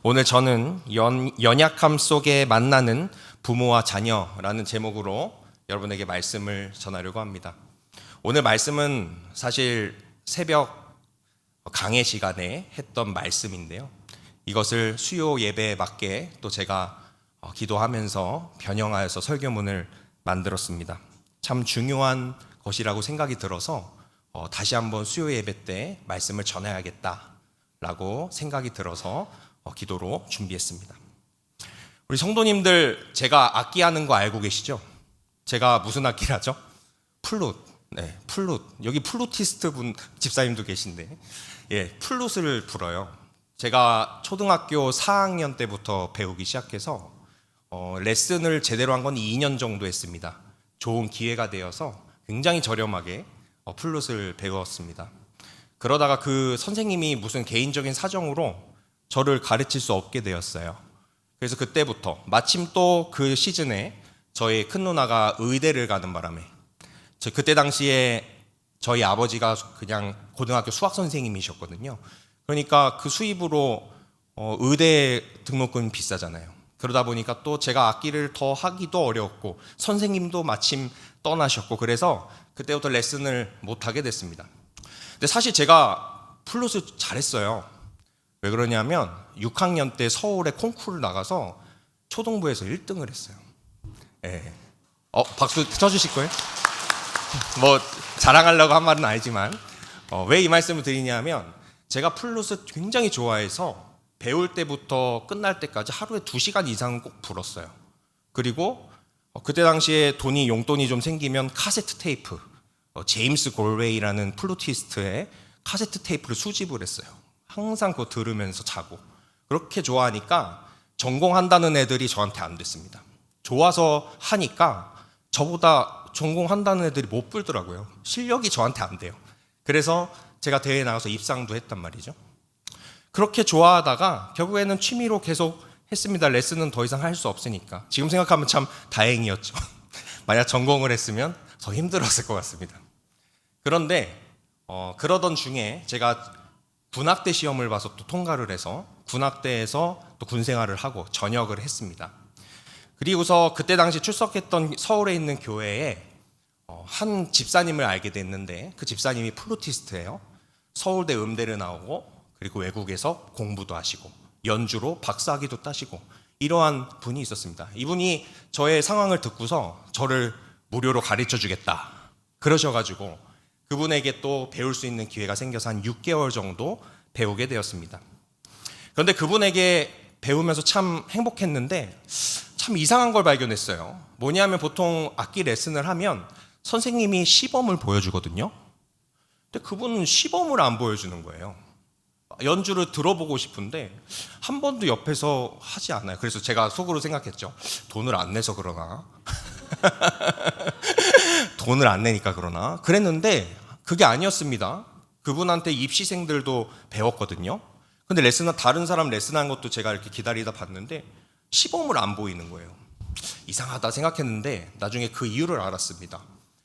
오늘 저는 연약함 속에 만나는 부모와 자녀라는 제목으로 여러분에게 말씀을 전하려고 합니다. 오늘 말씀은 사실 새벽 강해 시간에 했던 말씀인데요. 이것을 수요 예배에 맞게 또 제가 기도하면서 변형하여서 설교문을 만들었습니다. 참 중요한 것이라고 생각이 들어서 다시 한번 수요 예배 때 말씀을 전해야겠다라고 생각이 들어서 기도로 준비했습니다. 우리 성도님들, 제가 악기 하는 거 알고 계시죠? 제가 무슨 악기를 하죠? 플룻. 네, 플룻. 여기 플루티스트 분 집사님도 계신데, 플룻을 불어요. 제가 초등학교 4학년 때부터 배우기 시작해서 레슨을 제대로 한 건 2년 정도 했습니다. 좋은 기회가 되어서 굉장히 저렴하게 플룻을 배웠습니다. 그러다가 그 선생님이 무슨 개인적인 사정으로 저를 가르칠 수 없게 되었어요. 그래서 그때부터 마침 또 그 시즌에 저희 큰 누나가 의대를 가는 바람에 그때 당시에 저희 아버지가 그냥 고등학교 수학 선생님이셨거든요. 그러니까 그 수입으로 의대 등록금이 비싸잖아요. 그러다 보니까 또 제가 악기를 더 하기도 어려웠고 선생님도 마침 떠나셨고 그래서 그때부터 레슨을 못 하게 됐습니다. 근데 사실 제가 플룻을 잘했어요. 왜 그러냐면 6학년 때 서울에 콩쿠르를 나가서 초등부에서 1등을 했어요. 박수 쳐주실 거예요? 뭐 자랑하려고 한 말은 아니지만 왜 이 말씀을 드리냐면 제가 플룻을 굉장히 좋아해서 배울 때부터 끝날 때까지 하루에 2시간 이상은 꼭 불었어요. 그리고 그때 당시에 용돈이 좀 생기면 카세트 테이프, 제임스 골웨이라는 플루티스트의 카세트 테이프를 수집을 했어요. 항상 그거 들으면서 자고. 그렇게 좋아하니까 전공한다는 애들이 저한테 안 됐습니다. 좋아서 하니까 저보다 전공한다는 애들이 못 불더라고요. 실력이 저한테 안 돼요. 그래서 제가 대회에 나가서 입상도 했단 말이죠. 그렇게 좋아하다가 결국에는 취미로 계속 했습니다. 레슨은 더 이상 할 수 없으니까. 지금 생각하면 참 다행이었죠. 만약 전공을 했으면 더 힘들었을 것 같습니다. 그런데 그러던 중에 제가 군악대 시험을 봐서 또 통과를 해서 군악대에서 또 군생활을 하고 전역을 했습니다. 그리고서 그때 당시 출석했던 서울에 있는 교회에 한 집사님을 알게 됐는데 그 집사님이 플루티스트예요. 서울대 음대를 나오고 그리고 외국에서 공부도 하시고 연주로 박사학위도 따시고 이러한 분이 있었습니다. 이분이 저의 상황을 듣고서 저를 무료로 가르쳐 주겠다 그러셔가지고 그분에게 또 배울 수 있는 기회가 생겨서 한 6개월 정도 배우게 되었습니다. 그런데 그분에게 배우면서 참 행복했는데 참 이상한 걸 발견했어요. 뭐냐면 보통 악기 레슨을 하면 선생님이 시범을 보여주거든요. 근데 그분은 시범을 안 보여주는 거예요. 연주를 들어보고 싶은데 한 번도 옆에서 하지 않아요. 그래서 제가 속으로 생각했죠. 돈을 안 내서 그러나 돈을 안 내니까 그러나 그랬는데 그게 아니었습니다. 그분한테 입시생들도 배웠거든요. 근데 다른 사람 레슨한 것도 제가 이렇게 기다리다 봤는데 시범을 안 보이는 거예요. 이상하다 생각했는데 나중에 그 이유를 알았습니다.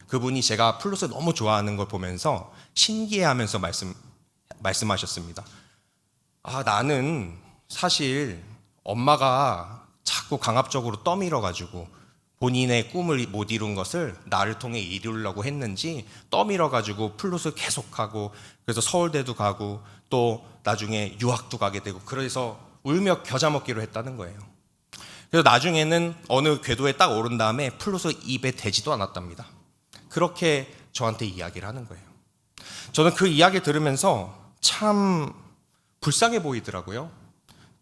그분이 제가 플룻을 너무 좋아하는 걸 보면서 신기해하면서 말씀하셨습니다. 나는 사실 엄마가 자꾸 강압적으로 떠밀어가지고 본인의 꿈을 못 이룬 것을 나를 통해 이루려고 했는지 떠밀어가지고 플룻을 계속하고 그래서 서울대도 가고 또 나중에 유학도 가게 되고 그래서 울며 겨자 먹기로 했다는 거예요. 그래서 나중에는 어느 궤도에 딱 오른 다음에 플룻을 입에 대지도 않았답니다. 그렇게 저한테 이야기를 하는 거예요. 저는 그 이야기 들으면서 참 불쌍해 보이더라고요.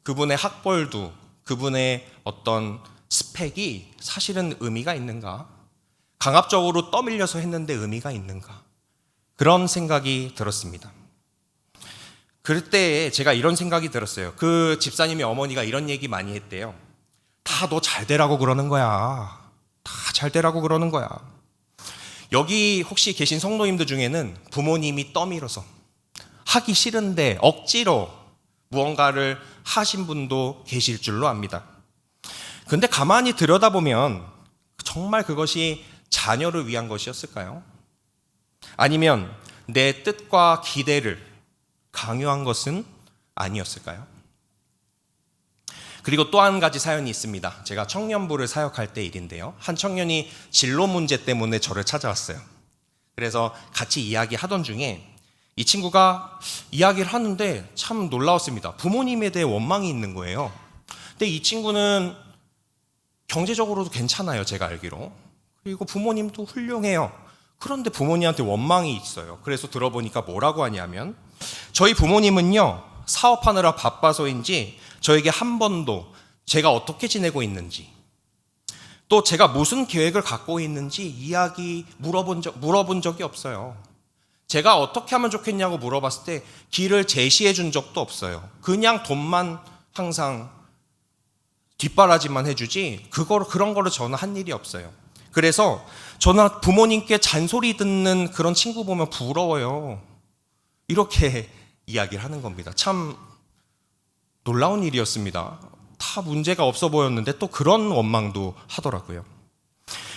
그분의 학벌도 그분의 어떤 스펙이 사실은 의미가 있는가? 강압적으로 떠밀려서 했는데 의미가 있는가? 그런 생각이 들었습니다. 그때 제가 이런 생각이 들었어요. 그 집사님의 어머니가 이런 얘기 많이 했대요. 다 너 잘 되라고 그러는 거야. 다 잘 되라고 그러는 거야. 여기 혹시 계신 성도님들 중에는 부모님이 떠밀어서 하기 싫은데 억지로 무언가를 하신 분도 계실 줄로 압니다. 근데 가만히 들여다보면 정말 그것이 자녀를 위한 것이었을까요? 아니면 내 뜻과 기대를 강요한 것은 아니었을까요? 그리고 또 한 가지 사연이 있습니다. 제가 청년부를 사역할 때 일인데요. 한 청년이 진로 문제 때문에 저를 찾아왔어요. 그래서 같이 이야기하던 중에 이 친구가 이야기를 하는데 참 놀라웠습니다. 부모님에 대해 원망이 있는 거예요. 근데 이 친구는 경제적으로도 괜찮아요, 제가 알기로. 그리고 부모님도 훌륭해요. 그런데 부모님한테 원망이 있어요. 그래서 들어보니까 뭐라고 하냐면, 저희 부모님은요, 사업하느라 바빠서인지 저에게 한 번도 제가 어떻게 지내고 있는지, 또 제가 무슨 계획을 갖고 있는지 물어본 적이 없어요. 제가 어떻게 하면 좋겠냐고 물어봤을 때 길을 제시해 준 적도 없어요. 그냥 돈만 항상 뒷바라지만 해주지 그런 거를 저는 한 일이 없어요. 그래서 저는 부모님께 잔소리 듣는 그런 친구 보면 부러워요. 이렇게 이야기를 하는 겁니다. 참 놀라운 일이었습니다. 다 문제가 없어 보였는데 또 그런 원망도 하더라고요.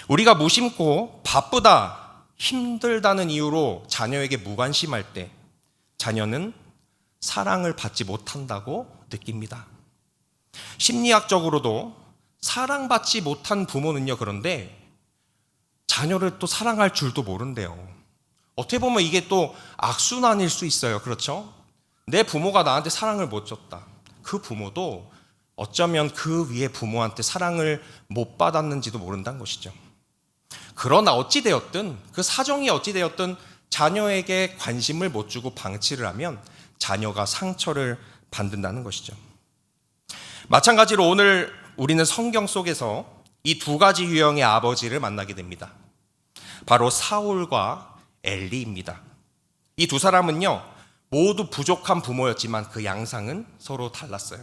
우리가 무심코 바쁘다, 힘들다는 이유로 자녀에게 무관심할 때 자녀는 사랑을 받지 못한다고 느낍니다. 심리학적으로도 사랑받지 못한 부모는요, 그런데 자녀를 또 사랑할 줄도 모른대요. 어떻게 보면 이게 또 악순환일 수 있어요. 그렇죠? 내 부모가 나한테 사랑을 못 줬다. 그 부모도 어쩌면 그 위에 부모한테 사랑을 못 받았는지도 모른다는 것이죠. 그러나 어찌되었든 그 사정이 어찌되었든 자녀에게 관심을 못 주고 방치를 하면 자녀가 상처를 받는다는 것이죠. 마찬가지로 오늘 우리는 성경 속에서 이 두 가지 유형의 아버지를 만나게 됩니다. 바로 사울과 엘리입니다. 이 두 사람은요, 모두 부족한 부모였지만 그 양상은 서로 달랐어요.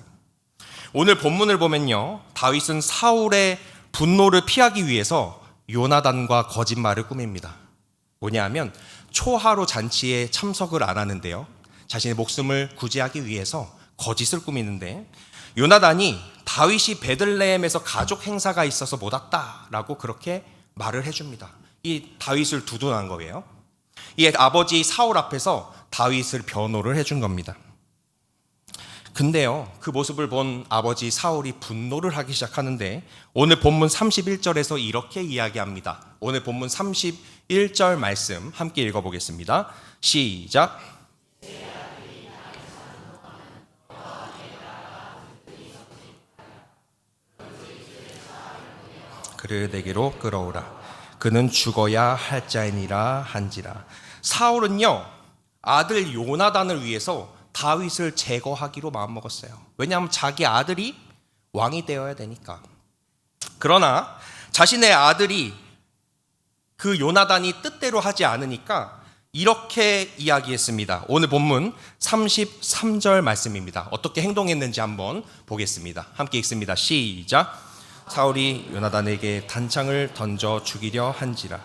오늘 본문을 보면요, 다윗은 사울의 분노를 피하기 위해서 요나단과 거짓말을 꾸밉니다. 뭐냐면 초하루 잔치에 참석을 안 하는데요, 자신의 목숨을 구제하기 위해서 거짓을 꾸미는데, 요나단이 다윗이 베들레헴에서 가족 행사가 있어서 못 왔다라고 그렇게 말을 해줍니다. 이 다윗을 두둔한 거예요. 이 아버지 사울 앞에서 다윗을 변호를 해준 겁니다. 근데요, 그 모습을 본 아버지 사울이 분노를 하기 시작하는데 오늘 본문 31절에서 이렇게 이야기합니다. 오늘 본문 31절 말씀 함께 읽어보겠습니다. 시작. 그를 내게로 끌어오라. 그는 죽어야 할 자이니라 한지라. 사울은요, 아들 요나단을 위해서 다윗을 제거하기로 마음먹었어요. 왜냐하면 자기 아들이 왕이 되어야 되니까. 그러나 자신의 아들이 그 요나단이 뜻대로 하지 않으니까 이렇게 이야기했습니다. 오늘 본문 33절 말씀입니다. 어떻게 행동했는지 한번 보겠습니다. 함께 읽습니다. 시작. 사울이 요나단에게 단창을 던져 죽이려 한지라.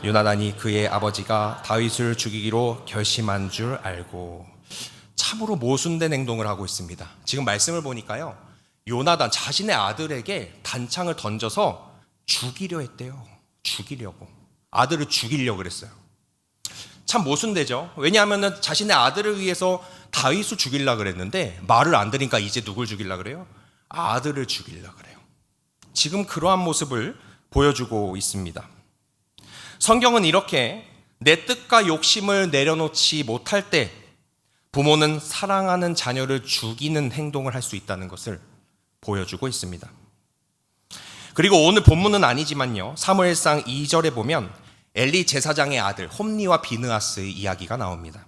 요나단이 그의 아버지가 다윗을 죽이기로 결심한 줄 알고. 참으로 모순된 행동을 하고 있습니다. 지금 말씀을 보니까요, 요나단 자신의 아들에게 단창을 던져서 죽이려 했대요. 죽이려고. 아들을 죽이려고 그랬어요. 참 모순되죠. 왜냐하면 자신의 아들을 위해서 다윗을 죽이려고 그랬는데 말을 안 들으니까 이제 누굴 죽이려고 그래요? 아들을 죽이려고 그래요. 지금 그러한 모습을 보여주고 있습니다. 성경은 이렇게 내 뜻과 욕심을 내려놓지 못할 때 부모는 사랑하는 자녀를 죽이는 행동을 할 수 있다는 것을 보여주고 있습니다. 그리고 오늘 본문은 아니지만요, 사무엘상 2절에 보면 엘리 제사장의 아들 홈니와 비느하스의 이야기가 나옵니다.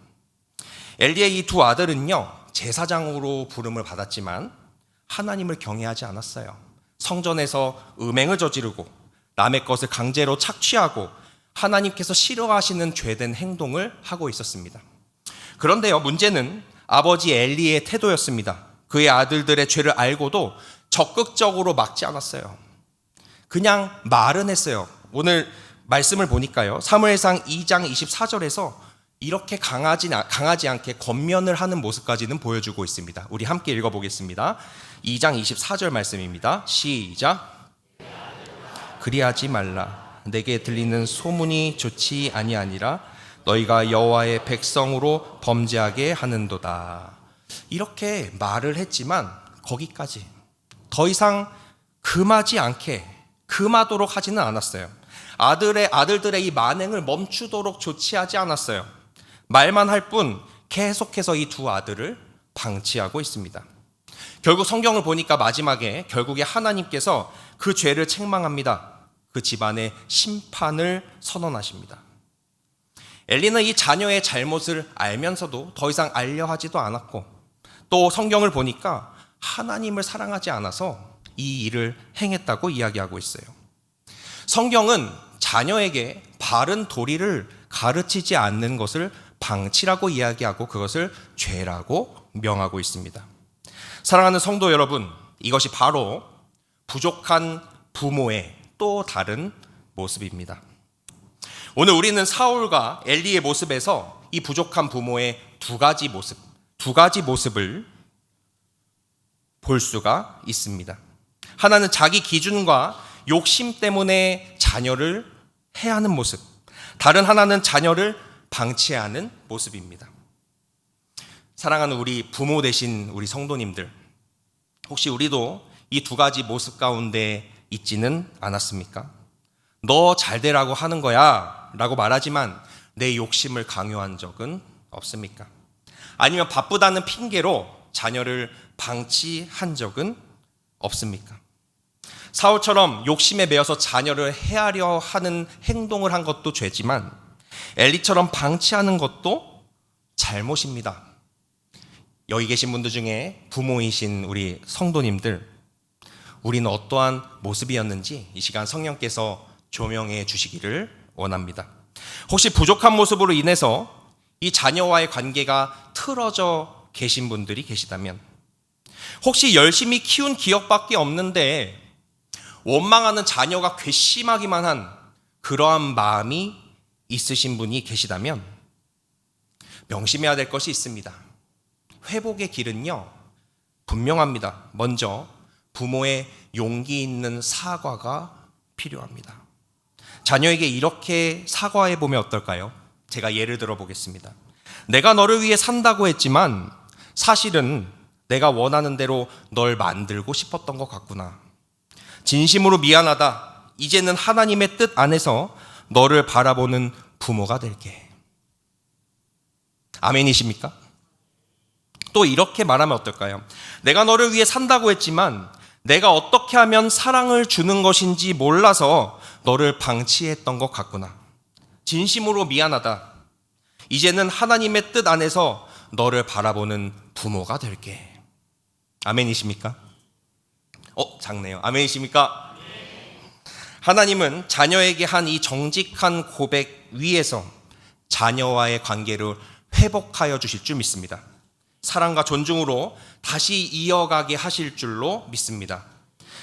엘리의 이 두 아들은요, 제사장으로 부름을 받았지만 하나님을 경외하지 않았어요. 성전에서 음행을 저지르고 남의 것을 강제로 착취하고 하나님께서 싫어하시는 죄된 행동을 하고 있었습니다. 그런데요, 문제는 아버지 엘리의 태도였습니다. 그의 아들들의 죄를 알고도 적극적으로 막지 않았어요. 그냥 말은 했어요. 오늘 말씀을 보니까요, 사무엘상 2장 24절에서 이렇게 강하지 않게 권면을 하는 모습까지는 보여주고 있습니다. 우리 함께 읽어보겠습니다. 2장 24절 말씀입니다. 시작. 그리하지 말라. 내게 들리는 소문이 좋지 아니하니라. 너희가 여호와의 백성으로 범죄하게 하는도다. 이렇게 말을 했지만 거기까지. 더 이상 금하도록 하지는 않았어요. 아들들의 이 만행을 멈추도록 조치하지 않았어요. 말만 할 뿐 계속해서 이 두 아들을 방치하고 있습니다. 결국 성경을 보니까 마지막에 결국에 하나님께서 그 죄를 책망합니다. 그 집안의 심판을 선언하십니다. 엘리는 이 자녀의 잘못을 알면서도 더 이상 알려 하지도 않았고, 또 성경을 보니까 하나님을 사랑하지 않아서 이 일을 행했다고 이야기하고 있어요. 성경은 자녀에게 바른 도리를 가르치지 않는 것을 방치라고 이야기하고 그것을 죄라고 명하고 있습니다. 사랑하는 성도 여러분, 이것이 바로 부족한 부모의 또 다른 모습입니다. 오늘 우리는 사울과 엘리의 모습에서 이 부족한 부모의 두 가지 모습을 볼 수가 있습니다. 하나는 자기 기준과 욕심 때문에 자녀를 해하는 모습, 다른 하나는 자녀를 방치하는 모습입니다. 사랑하는 우리 부모 되신 우리 성도님들, 혹시 우리도 이 두 가지 모습 가운데 있지는 않았습니까? 너 잘 되라고 하는 거야 라고 말하지만 내 욕심을 강요한 적은 없습니까? 아니면 바쁘다는 핑계로 자녀를 방치한 적은 없습니까? 사울처럼 욕심에 매여서 자녀를 해하려 하는 행동을 한 것도 죄지만 엘리처럼 방치하는 것도 잘못입니다. 여기 계신 분들 중에 부모이신 우리 성도님들, 우리는 어떠한 모습이었는지 이 시간 성령께서 조명해 주시기를 원합니다. 혹시 부족한 모습으로 인해서 이 자녀와의 관계가 틀어져 계신 분들이 계시다면, 혹시 열심히 키운 기억밖에 없는데 원망하는 자녀가 괘씸하기만 한 그러한 마음이 있으신 분이 계시다면 명심해야 될 것이 있습니다. 회복의 길은요, 분명합니다. 먼저 부모의 용기 있는 사과가 필요합니다. 자녀에게 이렇게 사과해 보면 어떨까요? 제가 예를 들어 보겠습니다. 내가 너를 위해 산다고 했지만 사실은 내가 원하는 대로 널 만들고 싶었던 것 같구나. 진심으로 미안하다. 이제는 하나님의 뜻 안에서 너를 바라보는 부모가 될게. 아멘이십니까? 또 이렇게 말하면 어떨까요? 내가 너를 위해 산다고 했지만 내가 어떻게 하면 사랑을 주는 것인지 몰라서 너를 방치했던 것 같구나. 진심으로 미안하다. 이제는 하나님의 뜻 안에서 너를 바라보는 부모가 될게. 아멘이십니까? 작네요. 아멘이십니까? 하나님은 자녀에게 한 이 정직한 고백 위에서 자녀와의 관계를 회복하여 주실 줄 믿습니다. 사랑과 존중으로 다시 이어가게 하실 줄로 믿습니다.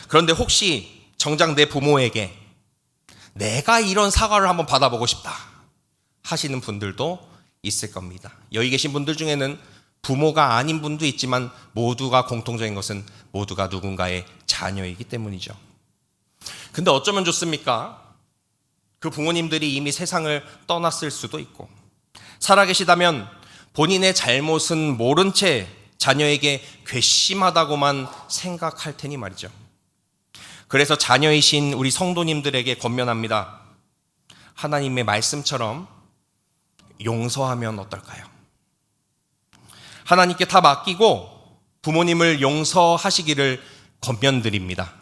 그런데 혹시 정작 내 부모에게 내가 이런 사과를 한번 받아보고 싶다 하시는 분들도 있을 겁니다. 여기 계신 분들 중에는 부모가 아닌 분도 있지만 모두가 공통적인 것은 모두가 누군가의 자녀이기 때문이죠. 근데 어쩌면 좋습니까? 그 부모님들이 이미 세상을 떠났을 수도 있고, 살아계시다면 본인의 잘못은 모른 채 자녀에게 괘씸하다고만 생각할 테니 말이죠. 그래서 자녀이신 우리 성도님들에게 권면합니다. 하나님의 말씀처럼 용서하면 어떨까요? 하나님께 다 맡기고 부모님을 용서하시기를 권면드립니다.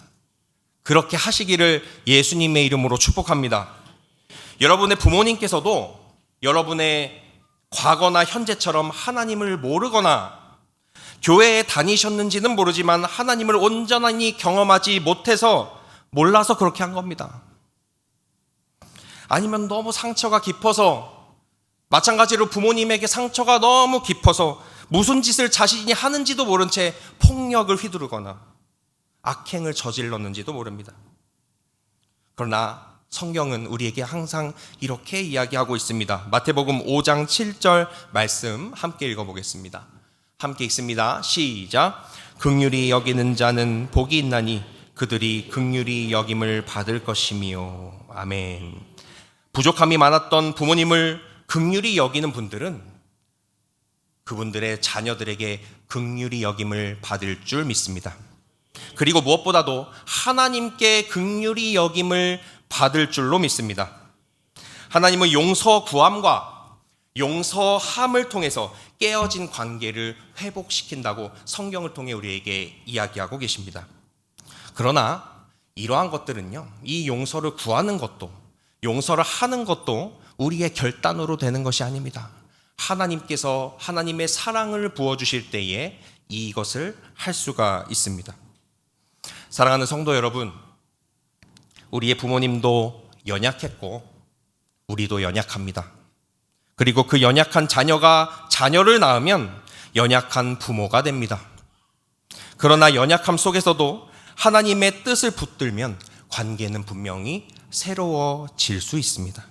그렇게 하시기를 예수님의 이름으로 축복합니다. 여러분의 부모님께서도 여러분의 과거나 현재처럼 하나님을 모르거나 교회에 다니셨는지는 모르지만 하나님을 온전히 경험하지 못해서 몰라서 그렇게 한 겁니다. 아니면 너무 상처가 깊어서, 마찬가지로 부모님에게 상처가 너무 깊어서 무슨 짓을 자신이 하는지도 모른 채 폭력을 휘두르거나 악행을 저질렀는지도 모릅니다. 그러나 성경은 우리에게 항상 이렇게 이야기하고 있습니다. 마태복음 5장 7절 말씀 함께 읽어보겠습니다. 함께 읽습니다. 시작. 긍휼히 여기는 자는 복이 있나니 그들이 긍휼히 여김을 받을 것이며. 아멘. 부족함이 많았던 부모님을 긍휼히 여기는 분들은 그분들의 자녀들에게 긍휼히 여김을 받을 줄 믿습니다. 그리고 무엇보다도 하나님께 긍휼히 여김을 받을 줄로 믿습니다. 하나님은 용서 구함과 용서함을 통해서 깨어진 관계를 회복시킨다고 성경을 통해 우리에게 이야기하고 계십니다. 그러나 이러한 것들은요, 이 용서를 구하는 것도 용서를 하는 것도 우리의 결단으로 되는 것이 아닙니다. 하나님께서 하나님의 사랑을 부어주실 때에 이것을 할 수가 있습니다. 사랑하는 성도 여러분, 우리의 부모님도 연약했고 우리도 연약합니다. 그리고 그 연약한 자녀가 자녀를 낳으면 연약한 부모가 됩니다. 그러나 연약함 속에서도 하나님의 뜻을 붙들면 관계는 분명히 새로워질 수 있습니다.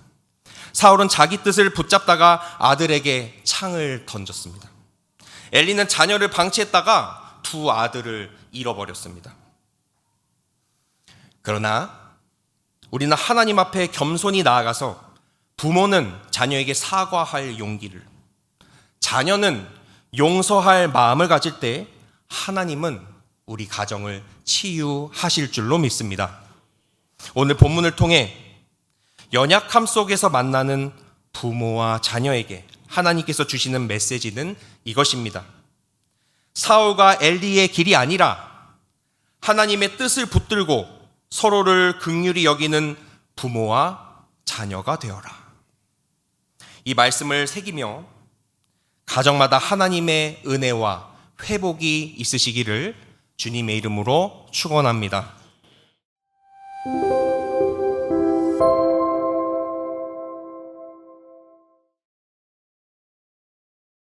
사울은 자기 뜻을 붙잡다가 아들에게 창을 던졌습니다. 엘리는 자녀를 방치했다가 두 아들을 잃어버렸습니다. 그러나 우리는 하나님 앞에 겸손히 나아가서 부모는 자녀에게 사과할 용기를, 자녀는 용서할 마음을 가질 때 하나님은 우리 가정을 치유하실 줄로 믿습니다. 오늘 본문을 통해 연약함 속에서 만나는 부모와 자녀에게 하나님께서 주시는 메시지는 이것입니다. 사울과 엘리의 길이 아니라 하나님의 뜻을 붙들고 서로를 긍휼히 여기는 부모와 자녀가 되어라. 이 말씀을 새기며 가정마다 하나님의 은혜와 회복이 있으시기를 주님의 이름으로 축원합니다.